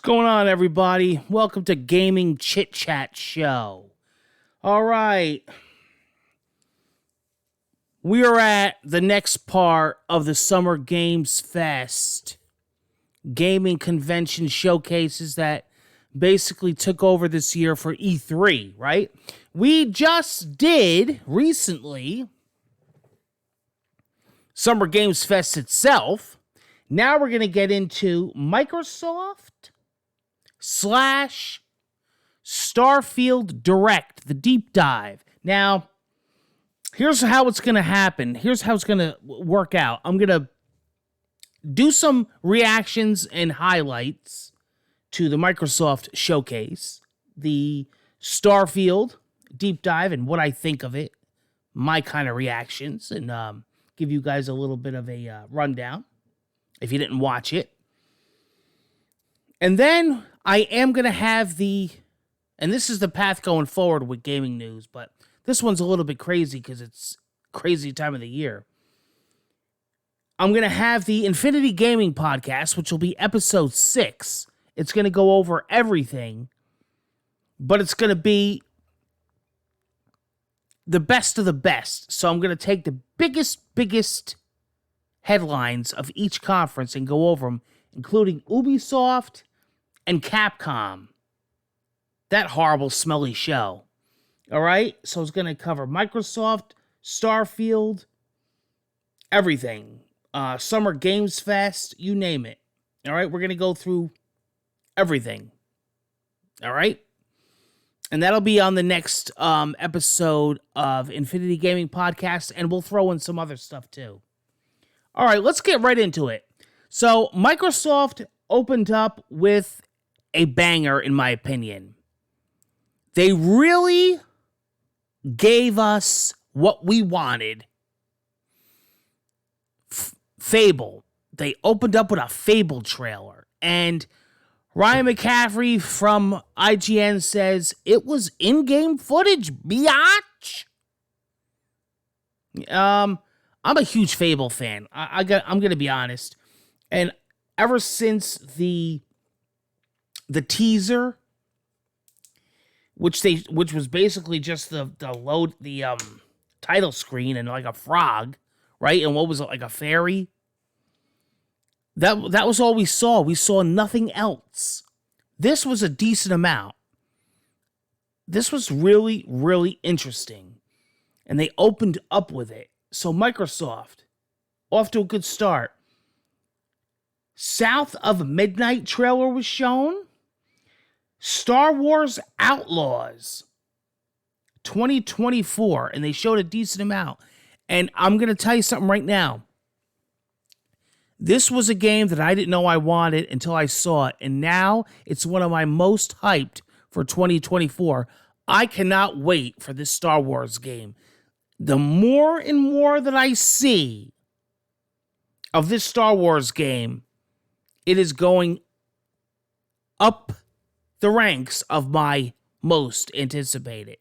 What's going on, everybody? Welcome to Gaming Chitchat Show. All right. We are at the next part of the Summer Games Fest. Gaming convention showcases that basically took over this year for E3, right? We just did recently Summer Games Fest itself. Now we're going to get into Microsoft / Starfield Direct, the deep dive. Now, here's how it's going to happen. Here's how it's going to work out. I'm going to do some reactions and highlights to the Microsoft showcase, the Starfield deep dive and what I think of it, my kind of reactions, and give you guys a little bit of a rundown if you didn't watch it. And then I am going to have and this is the path going forward with gaming news, but this one's a little bit crazy because it's crazy time of the year. I'm going to have the Infinity Gaming Podcast, which will be episode 6. It's going to go over everything, but it's going to be the best of the best. So I'm going to take the biggest headlines of each conference and go over them, including Ubisoft and Capcom. That horrible, smelly show. All right? So it's going to cover Microsoft, Starfield, everything. Summer Games Fest, you name it. All right? We're going to go through everything. All right? And that'll be on the next episode of Infinity Gaming Podcast, and we'll throw in some other stuff too. All right, let's get right into it. So Microsoft opened up with a banger, in my opinion. They really gave us what we wanted. Fable. They opened up with a Fable trailer. And Ryan McCaffrey from IGN says, it was in-game footage, biatch. I'm a huge Fable fan. I'm going to be honest. And ever since the teaser, which was basically just the title screen and like a frog, right? And what was it, like a fairy? That was all we saw. We saw nothing else. This was a decent amount. This was really, really interesting. And they opened up with it. So Microsoft, off to a good start. South of Midnight trailer was shown. Star Wars Outlaws 2024. And they showed a decent amount. And I'm going to tell you something right now. This was a game that I didn't know I wanted until I saw it. And now it's one of my most hyped for 2024. I cannot wait for this Star Wars game. The more and more that I see of this Star Wars game, it is going up the ranks of my most anticipated.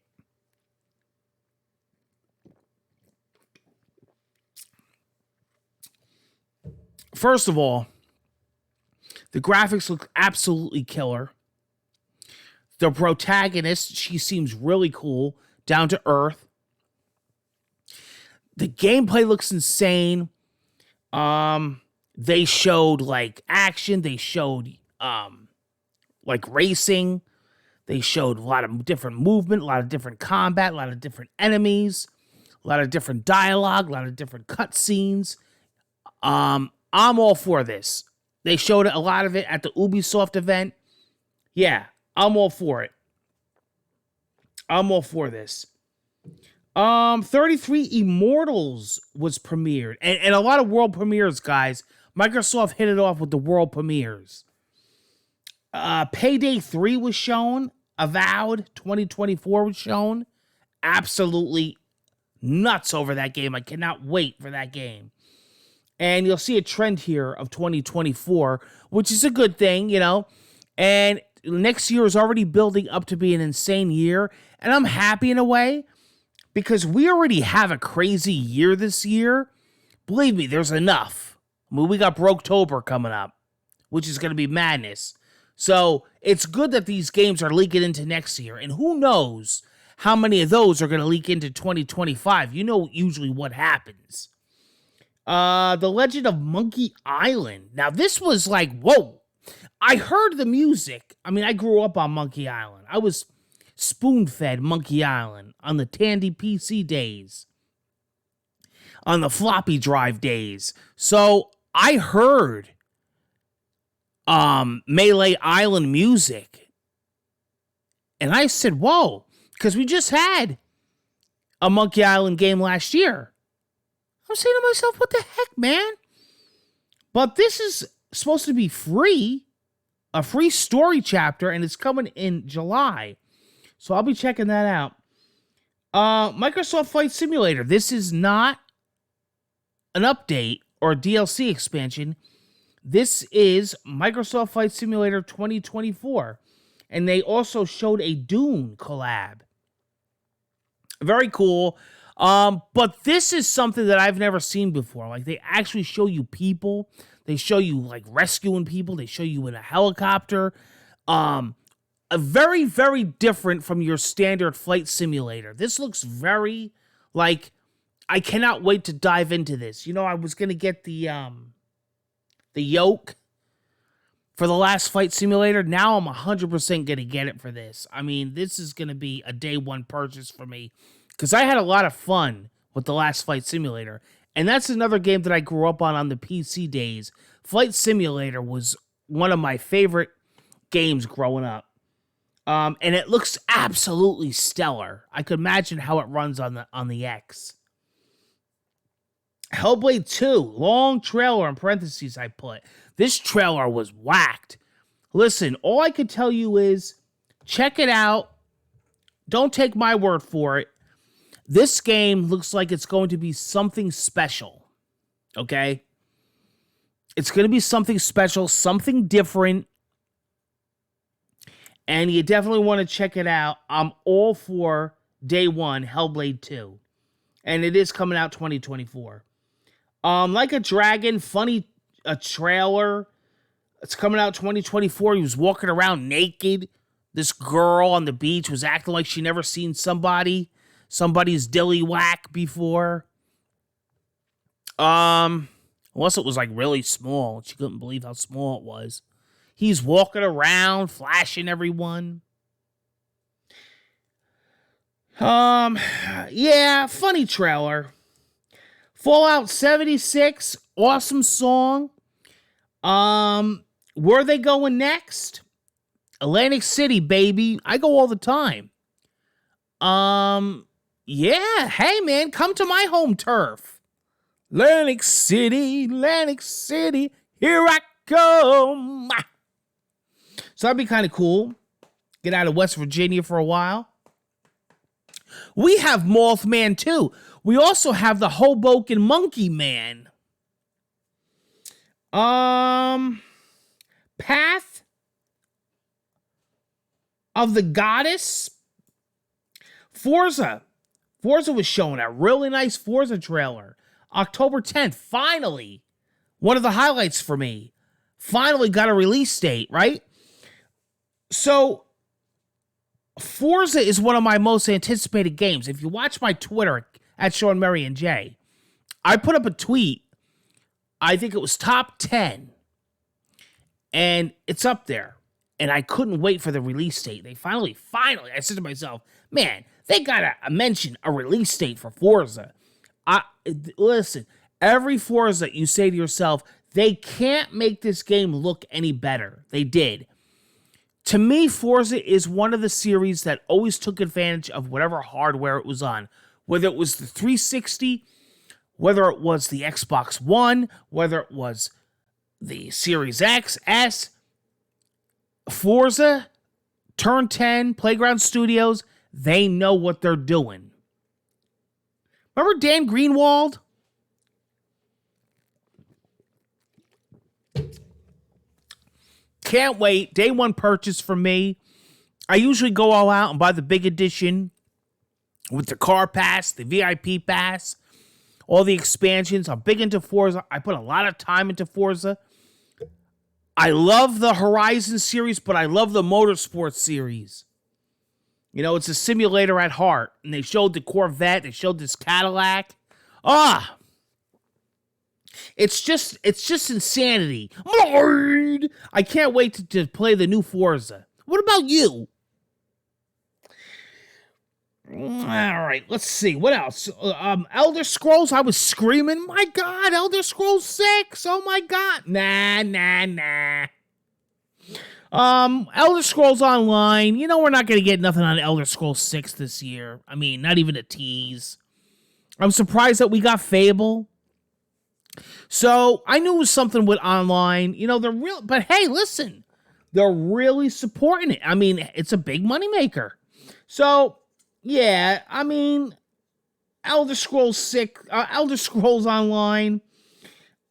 First of all, the graphics look absolutely killer. The protagonist, she seems really cool, down to earth. The gameplay looks insane. They showed like action. They showed like racing. They showed a lot of different movement, a lot of different combat, a lot of different enemies, a lot of different dialogue, a lot of different cutscenes. I'm all for this. They showed a lot of it at the Ubisoft event. Yeah, I'm all for it. I'm all for this. 33 Immortals was premiered. And a lot of world premieres, guys. Microsoft hit it off with the world premieres. Payday 3 was shown. Avowed 2024 was shown. Absolutely nuts over that game. I cannot wait for that game. And you'll see a trend here of 2024, which is a good thing, you know. And next year is already building up to be an insane year. And I'm happy in a way because we already have a crazy year this year. Believe me, there's enough. I mean, we got Broketober coming up, which is going to be madness. So it's good that these games are leaking into next year. And who knows how many of those are going to leak into 2025. You know usually what happens. The Legend of Monkey Island. Now, this was like, whoa. I heard the music. I mean, I grew up on Monkey Island. I was spoon-fed Monkey Island on the Tandy PC days, on the floppy drive days. So I heard Melee Island music. And I said, whoa, because we just had a Monkey Island game last year. I'm saying to myself, what the heck, man? But this is supposed to be free, a free story chapter, and it's coming in July. So I'll be checking that out. Microsoft Flight Simulator. This is not an update or a DLC expansion. This is Microsoft Flight Simulator 2024. And they also showed a Dune collab. Very cool. But this is something that I've never seen before. Like, they actually show you people. They show you, like, rescuing people. They show you in a helicopter. A very, very different from your standard flight simulator. This looks very, like, I cannot wait to dive into this. You know, I was going to get the yoke for the last flight simulator. Now I'm 100% going to get it for this. I mean, this is going to be a day one purchase for me because I had a lot of fun with the last flight simulator. And that's another game that I grew up on the PC days. Flight Simulator was one of my favorite games growing up. And it looks absolutely stellar. I could imagine how it runs on the X. Hellblade 2, long trailer in parentheses I put. This trailer was whacked. Listen, all I could tell you is check it out. Don't take my word for it. This game looks like it's going to be something special. Okay? It's going to be something special, something different. And you definitely want to check it out. I'm all for day one, Hellblade 2. And it is coming out 2024. Like a Dragon, funny a trailer. It's coming out 2024. He was walking around naked. This girl on the beach was acting like she never seen somebody's dilly whack before. Unless it was like really small. She couldn't believe how small it was. He's walking around, flashing everyone. Yeah, funny trailer. Fallout 76, awesome song. Where are they going next? Atlantic City, baby. I go all the time. Yeah, hey man, come to my home turf. Atlantic City, here I come. So that'd be kind of cool. Get out of West Virginia for a while. We have Mothman too. We also have the Hoboken Monkey Man. Path of the Goddess. Forza. Forza was showing a really nice Forza trailer. October 10th, finally. One of the highlights for me. Finally got a release date, right? So, Forza is one of my most anticipated games. If you watch my Twitter at Sean Murray and Jay, I put up a tweet. I think it was top 10. And it's up there. And I couldn't wait for the release date. They finally, I said to myself, man, they gotta mention a release date for Forza. Listen, every Forza you say to yourself, they can't make this game look any better. They did. To me, Forza is one of the series that always took advantage of whatever hardware it was on. Whether it was the 360, whether it was the Xbox One, whether it was the Series X, S, Forza, Turn 10, Playground Studios, they know what they're doing. Remember Dan Greenwald? Can't wait. Day one purchase for me. I usually go all out and buy the big edition with the car pass, the VIP pass, all the expansions. I'm big into Forza. I put a lot of time into Forza. I love the Horizon series, but I love the Motorsports series. You know, it's a simulator at heart. And they showed the Corvette. They showed this Cadillac. Ah! It's just insanity. I can't wait to play the new Forza. What about you? All right, let's see. What else? Elder Scrolls, I was screaming, my God, Elder Scrolls 6. Oh, my God. Nah. Elder Scrolls Online. You know we're not going to get nothing on Elder Scrolls 6 this year. I mean, not even a tease. I'm surprised that we got Fable. So, I knew it was something with online. You know, they're real. But hey, listen. They're really supporting it. I mean, it's a big moneymaker. So, yeah, I mean, Elder Scrolls 6, Elder Scrolls Online.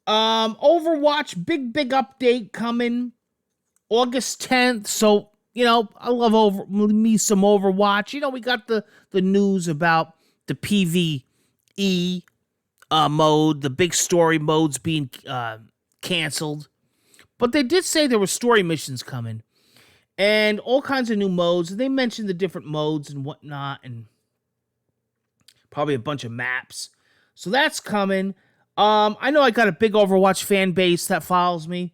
Overwatch, big update coming August 10th. So, you know, I love me some Overwatch. You know, we got the news about the PvE mode, the big story modes being canceled. But they did say there were story missions coming. And all kinds of new modes. They mentioned the different modes and whatnot. And probably a bunch of maps. So that's coming. I know I got a big Overwatch fan base that follows me.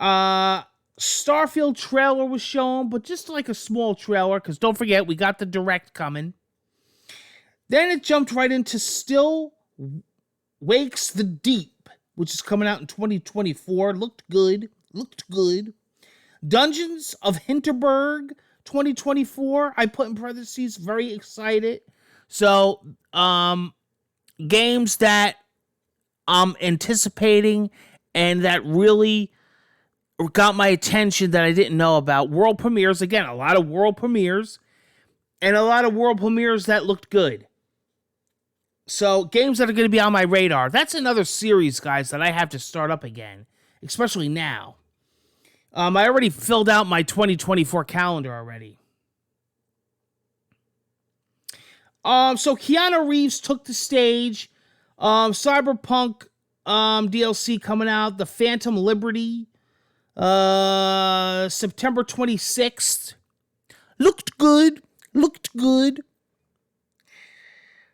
Starfield trailer was shown, but just like a small trailer. Because don't forget, we got the Direct coming. Then it jumped right into Still Wakes the Deep, which is coming out in 2024. Looked good. Dungeons of Hinterberg 2024. I put in parentheses, very excited. So, games that I'm anticipating and that really got my attention that I didn't know about. World premieres, again, a lot of world premieres, and a lot of world premieres that looked good. So, games that are going to be on my radar. That's another series, guys, that I have to start up again, especially now. I already filled out my 2024 calendar already. So Keanu Reeves took the stage. Cyberpunk DLC coming out. The Phantom Liberty. September 26th. Looked good.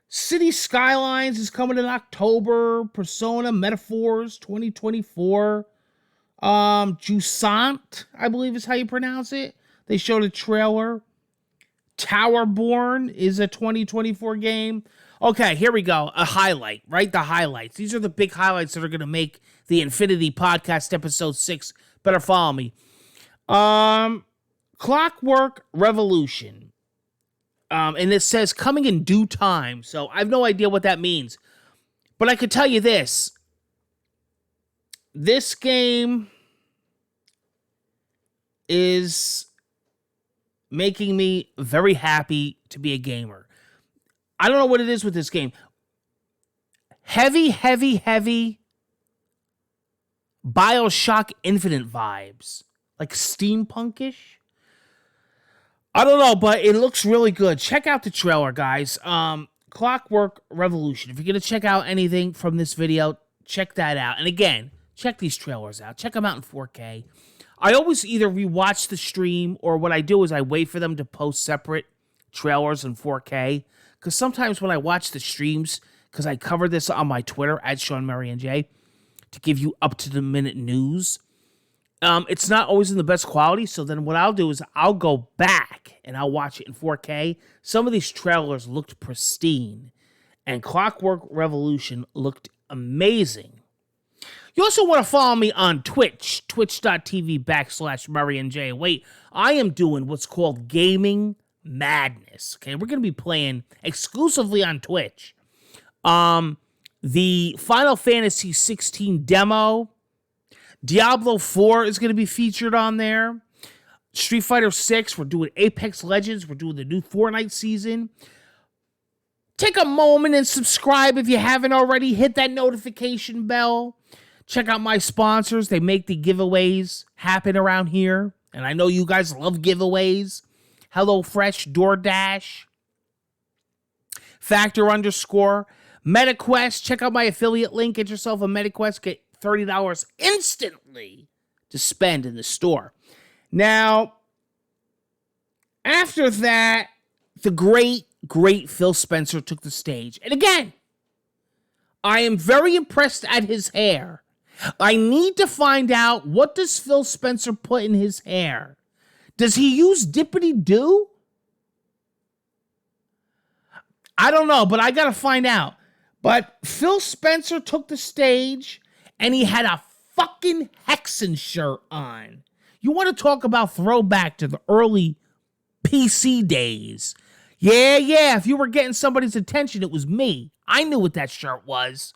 City Skylines is coming in October. Persona Metaphors 2024. Jusant, I believe is how you pronounce it. They showed a trailer. Towerborn is a 2024 game. Okay, here we go. A highlight, right? The highlights. These are the big highlights that are going to make the Infinity Podcast episode 6. Better follow me. Clockwork Revolution. And it says coming in due time. So I have no idea what that means. But I could tell you this. This game is making me very happy to be a gamer. I don't know what it is with this game. Heavy BioShock Infinite vibes. Like steampunkish. I don't know, but it looks really good. Check out the trailer, guys. Clockwork Revolution. If you're going to check out anything from this video, check that out. And again, check these trailers out. Check them out in 4K. I always either rewatch the stream or what I do is I wait for them to post separate trailers in 4K. Because sometimes when I watch the streams, because I cover this on my Twitter at Sean Murray and Jay to give you up-to-the-minute news, it's not always in the best quality. So then what I'll do is I'll go back and I'll watch it in 4K. Some of these trailers looked pristine. And Clockwork Revolution looked amazing. You also want to follow me on Twitch, twitch.tv/Murray and Jay. Wait, I am doing what's called Gaming Madness. Okay, we're going to be playing exclusively on Twitch. The Final Fantasy 16 demo, Diablo 4 is going to be featured on there. Street Fighter 6, we're doing Apex Legends, we're doing the new Fortnite season. Take a moment and subscribe if you haven't already. Hit that notification bell. Check out my sponsors. They make the giveaways happen around here. And I know you guys love giveaways. HelloFresh, DoorDash, Factor _ MetaQuest. Check out my affiliate link. Get yourself a MetaQuest. Get $30 instantly to spend in the store. Now, after that, the great Phil Spencer took the stage. And again, I am very impressed at his hair. I need to find out, what does Phil Spencer put in his hair? Does he use Dippity-Doo? I don't know, but I got to find out. But Phil Spencer took the stage, and he had a fucking Hexen shirt on. You want to talk about throwback to the early PC days? Yeah, if you were getting somebody's attention, it was me. I knew what that shirt was.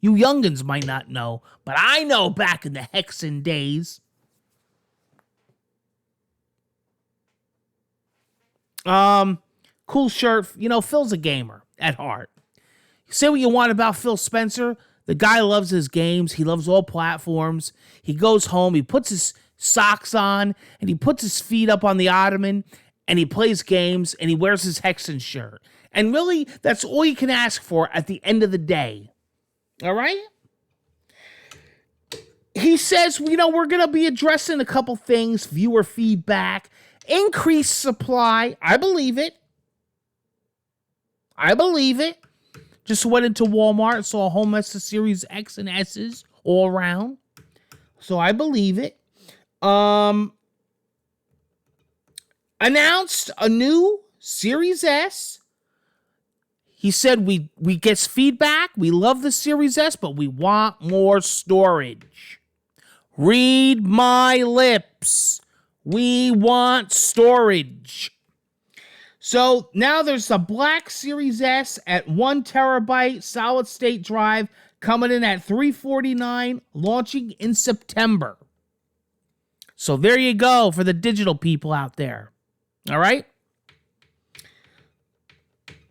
You youngins might not know, but I know back in the Hexen days. Cool shirt. You know, Phil's a gamer at heart. Say what you want about Phil Spencer. The guy loves his games. He loves all platforms. He goes home, he puts his socks on, and he puts his feet up on the ottoman, and he plays games, and he wears his Hexen shirt. And really, that's all you can ask for at the end of the day. All right? He says, you know, we're going to be addressing a couple things, viewer feedback, increased supply. I believe it. Just went into Walmart and saw Home Series X and S's all around. So I believe it. Announced a new Series S. He said we get feedback. We love the Series S, but we want more storage. Read my lips. We want storage. So now there's a black Series S at 1 terabyte solid state drive coming in at $349, launching in September. So there you go for the digital people out there. All right?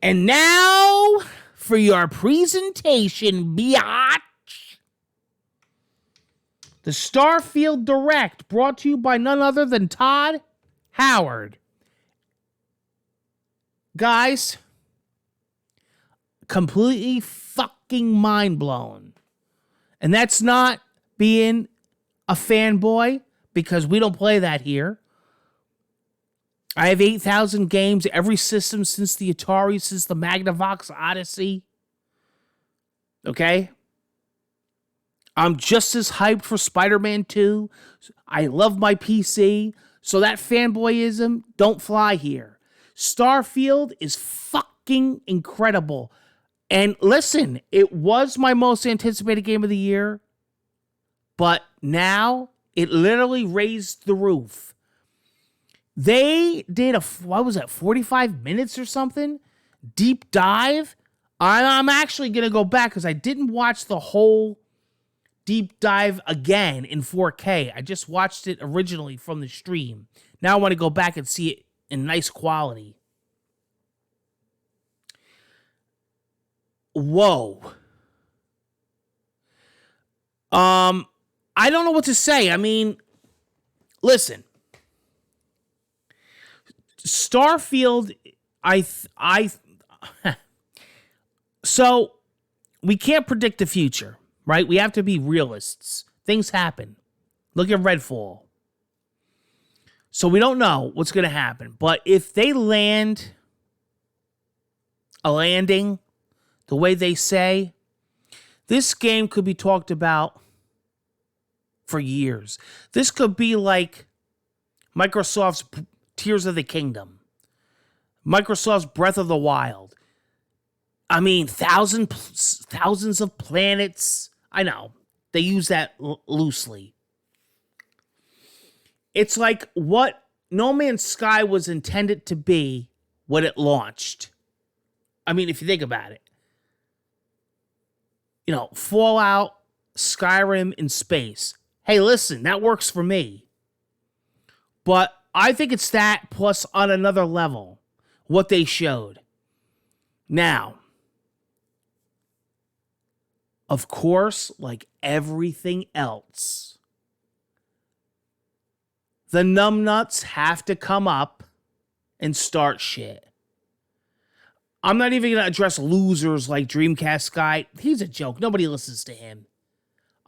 And now for your presentation, biatch. The Starfield Direct, brought to you by none other than Todd Howard. Guys, completely fucking mind blown. And that's not being a fanboy, because we don't play that here. I have 8,000 games, every system since the Atari, since the Magnavox Odyssey. Okay? I'm just as hyped for Spider-Man 2. I love my PC. So that fanboyism, don't fly here. Starfield is fucking incredible. And listen, it was my most anticipated game of the year. But now, it literally raised the roof. They did 45 minutes or something? Deep dive? I'm actually going to go back because I didn't watch the whole deep dive again in 4K. I just watched it originally from the stream. Now I want to go back and see it in nice quality. Whoa. I don't know what to say. I mean, listen. Starfield, so we can't predict the future, right? We have to be realists. Things happen. Look at Redfall. So we don't know what's going to happen. But if they land a landing the way they say, this game could be talked about for years. This could be like Microsoft's Tears of the Kingdom, Microsoft's Breath of the Wild. I mean, thousands of planets. I know. They use that loosely. It's like what No Man's Sky was intended to be when it launched. I mean, if you think about it. You know, Fallout, Skyrim in space. Hey, listen, that works for me. But I think it's that plus on another level, what they showed. Now, of course, like everything else, the numbnuts have to come up and start shit. I'm not even going to address losers like Dreamcast Guy. He's a joke. Nobody listens to him.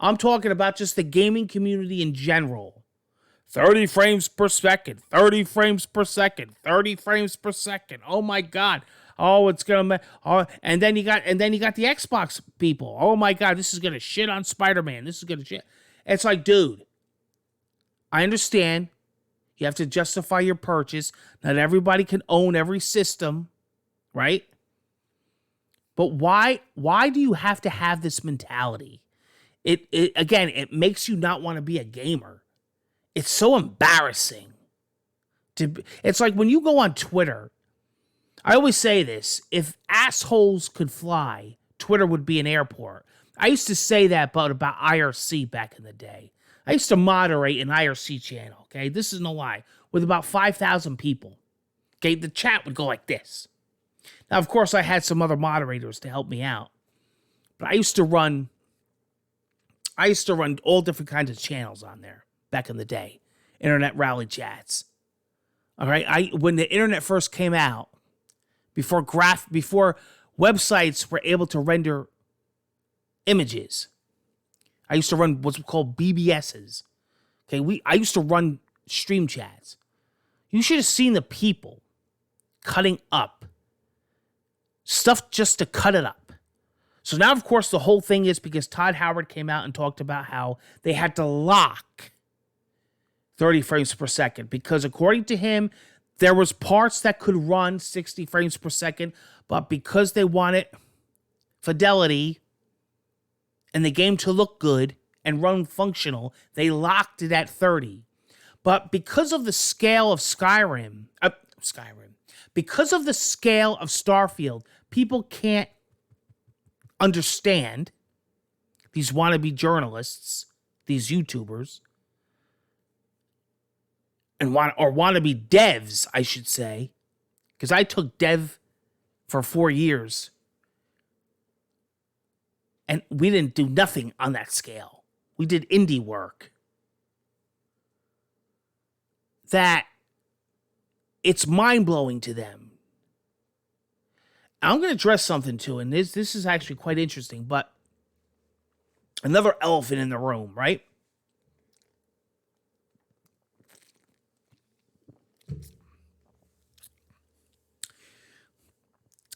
I'm talking about just the gaming community in general. 30 frames per second, 30 frames per second, 30 frames per second. Oh my God. Oh, it's gonna. Oh, and then you got the Xbox people. Oh my God, this is gonna shit on Spider-Man. This is gonna shit. It's like, dude, I understand. You have to justify your purchase. Not everybody can own every system, right? But why do you have to have this mentality? It again, it makes you not want to be a gamer. It's so embarrassing. It's like when you go on Twitter, I always say this, if assholes could fly, Twitter would be an airport. I used to say that about IRC back in the day. I used to moderate an IRC channel, okay? This is no lie, with about 5,000 people. Okay, the chat would go like this. Now, of course, I had some other moderators to help me out. But I used to run all different kinds of channels on there back in the day. Internet rally chats. All right, when the internet first came out, before websites were able to render images, I used to run what's called BBSs. Okay, I used to run stream chats. You should have seen the people cutting up stuff just to cut it up. So now, of course, the whole thing is because Todd Howard came out and talked about how they had to lock 30 frames per second because according to him, there was parts that could run 60 frames per second, but because they wanted fidelity and the game to look good and run functional, they locked it at 30. But because of the scale of because of the scale of Starfield, people can't understand, these wannabe journalists, these YouTubers, and wannabe devs, I should say, because I took dev for 4 years, and we didn't do nothing on that scale. We did indie work. That it's mind-blowing to them. I'm going to address something too, and this is actually quite interesting, but another elephant in the room, right?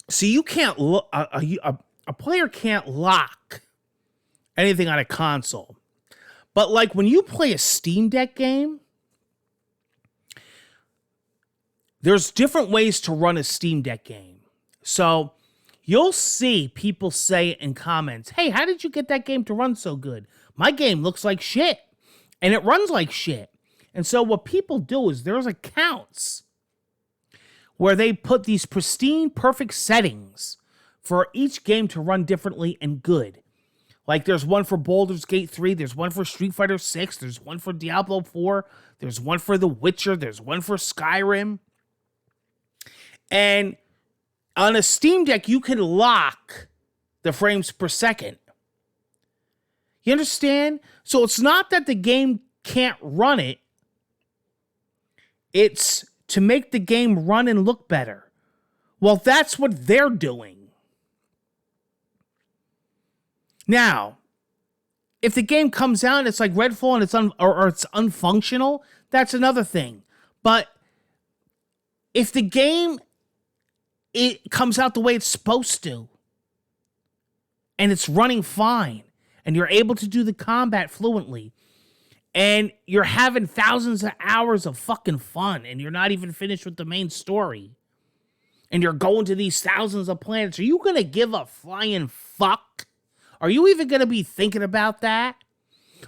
So you can't a player can't lock anything on a console. But like when you play a Steam Deck game, there's different ways to run a Steam Deck game. So you'll see people say in comments, hey, how did you get that game to run so good? My game looks like shit, and it runs like shit. And so what people do is there's accounts where they put these pristine, perfect settings for each game to run differently and good. Like there's one for Baldur's Gate 3, there's one for Street Fighter 6, there's one for Diablo 4, there's one for The Witcher, there's one for Skyrim. And on a Steam Deck, you can lock the frames per second. You understand? So it's not that the game can't run it. It's to make the game run and look better. Well, that's what they're doing. Now, if the game comes out and it's like Redfall and it's unfunctional, that's another thing. But if the game it comes out the way it's supposed to, and it's running fine, and you're able to do the combat fluently, and you're having thousands of hours of fucking fun, and you're not even finished with the main story, and you're going to these thousands of planets, are you going to give a flying fuck? Are you even going to be thinking about that?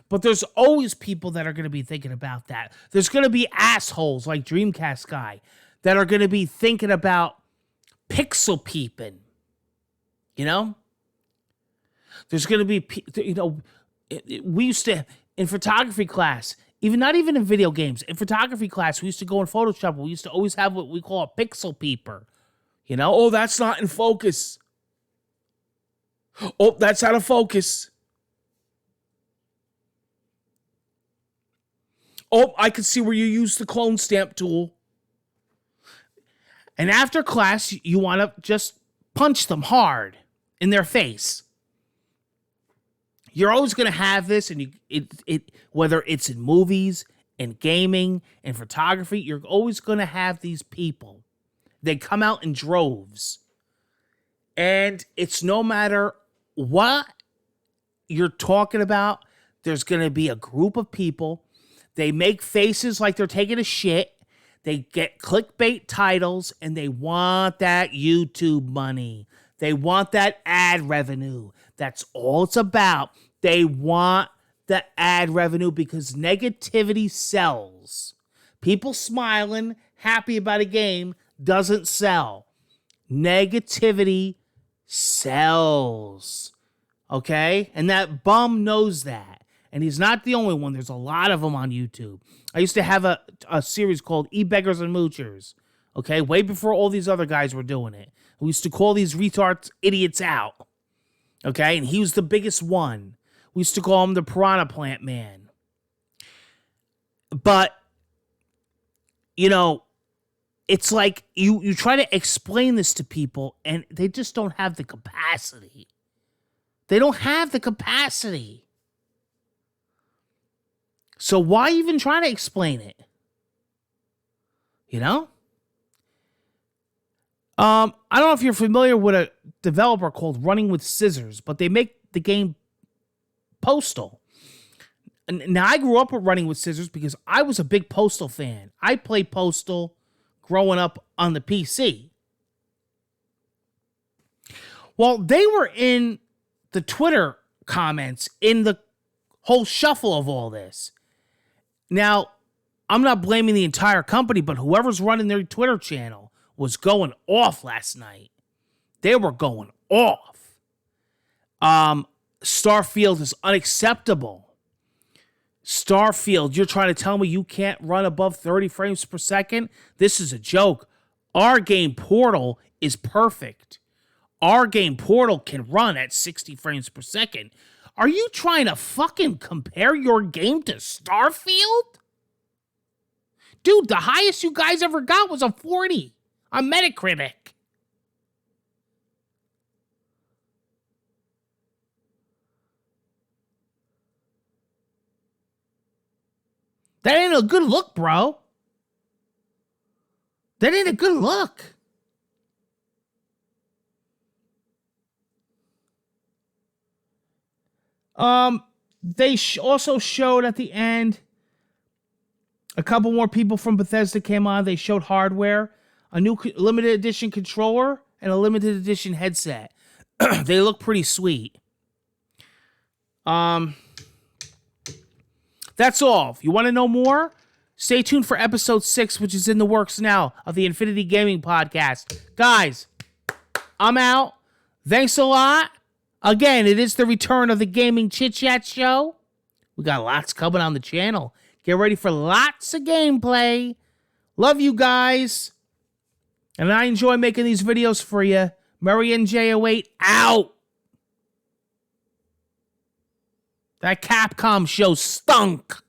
But there's always people that are going to be thinking about that. There's going to be assholes like Dreamcast Guy that are going to be thinking about pixel peeping. You know? There's going to be, we used to, in photography class, not even in video games, in photography class, we used to go in Photoshop. We used to always have what we call a pixel peeper. Oh, that's not in focus. Oh, that's out of focus. Oh, I can see where you use the clone stamp tool. And after class, you want to just punch them hard in their face. You're always going to have this, and whether it's in movies, in gaming, in photography, you're always going to have these people. They come out in droves. And it's no matter what you're talking about, there's going to be a group of people. They make faces like they're taking a shit. They get clickbait titles, and they want that YouTube money. They want that ad revenue. That's all it's about. They want the ad revenue because negativity sells. People smiling, happy about a game doesn't sell. Negativity sells. Okay? And that bum knows that. And he's not the only one. There's a lot of them on YouTube. I used to have a series called E-Beggars and Moochers. Okay? Way before all these other guys were doing it. We used to call these retards idiots out. Okay? And he was the biggest one. We used to call him the Piranha Plant Man. But, you know, it's like you try to explain this to people, and they just don't have the capacity. They don't have the capacity. So why even try to explain it? You know? I don't know if you're familiar with a developer called Running with Scissors, but they make the game Postal. Now, I grew up with Running with Scissors because I was a big Postal fan. I played Postal growing up on the PC. Well, they were in the Twitter comments in the whole shuffle of all this. Now, I'm not blaming the entire company, but whoever's running their Twitter channel was going off last night. They were going off. Starfield is unacceptable. Starfield, you're trying to tell me you can't run above 30 frames per second? This is a joke. Our game Portal is perfect. Our game Portal can run at 60 frames per second. Are you trying to fucking compare your game to Starfield? Dude, the highest you guys ever got was a 40 on Metacritic. That ain't a good look, bro. That ain't a good look. They also showed at the end a couple more people from Bethesda came on. They showed hardware, a new limited edition controller, and a limited edition headset. They look pretty sweet. That's all. If you want to know more, stay tuned for episode 6, which is in the works now, of the Infinity Gaming Podcast. Guys, I'm out. Thanks a lot. Again, it is the return of the Gaming Chitchat show. We got lots coming on the channel. Get ready for lots of gameplay. Love you guys. And I enjoy making these videos for you. Murray and J08 out. That Capcom show stunk.